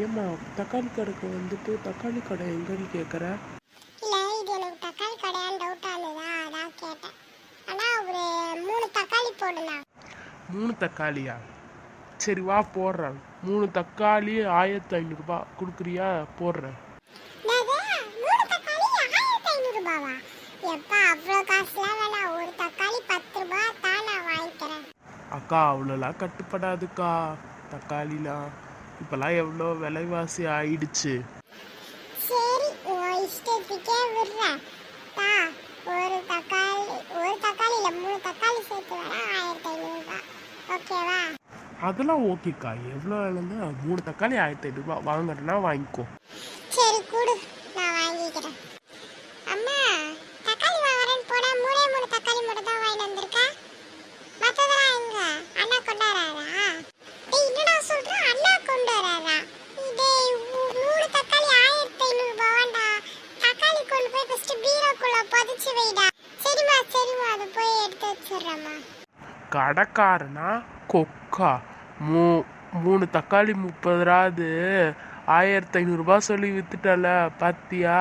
ஏம்மா தக்காளி கடைக்கு வந்துட்டு தக்காளி கடை எங்கன்னு கேட்குற? இல்ல இது எனக்கு தக்காளி கடையான்னு டவுட்டா இருந்ததா அதான் கேட்டேன். ஆனா ஒரு 3 தக்காளி போடுண்ணா. 3 தக்காளியா? சரி வா போடுறேன். 3 தக்காளி 1500 ரூபாய் கொடுக்குறியா? போடுறேன். என்னது 3 தக்காளி 1500 ரூபாவா? எப்பா அவ்வளோ காசுலாம் வேணாம். ஒரு தக்காளி 10 ரூபாய் தான் நான் வாங்கிக்கிறேன். அக்கா அவ்வளோலாம் கட்டுப்படாதுக்கா. தக்காளிலாம் இப்போல்லாம் எவ்வளோ விலைவாசி ஆயிடுச்சு. சரி உன் இஷ்டத்துக்கே விடுறேன். தா ஒரு தக்காளி இல்லை 3 தக்காளி சேர்த்து வேணா 1500 ரூபாய். ஓகேவா? அதெல்லாம் ஓகேக்கா. எவ்வளோ விலைன்னு 3 தக்காளி 1500 ரூபாய் வாங்குறேன்னா வாங்கிக்கோ. சரி கொடு, நான் வாங்கிக்கிறேன். அம்மா தக்காளி வாங்குறேன்னு போனா 3 தக்காளி மட்டும் தான் வாங்கிட்டு வந்திருக்கா. மற்றதெல்லாம் எங்க அண்ணா கொண்டு வராரா? டேய் என்னடா சொல்ற, அண்ணா கொண்டு வராரா? டேய் 3 தக்காளி 1500 ரூபாவாண்டா. தக்காளி கொண்டு போய் ஃபர்ஸ்ட் பீரோக்குள்ள புதைச்சு வைடா. சரிம்மா அதை போய் எடுத்து வச்சிடுறேம்மா. கடைக்காரனா கொக்கா? 3 தக்காளி 30 ரூபாது 1500 ரூபாய் சொல்லி வித்துட்டல பாத்தியா?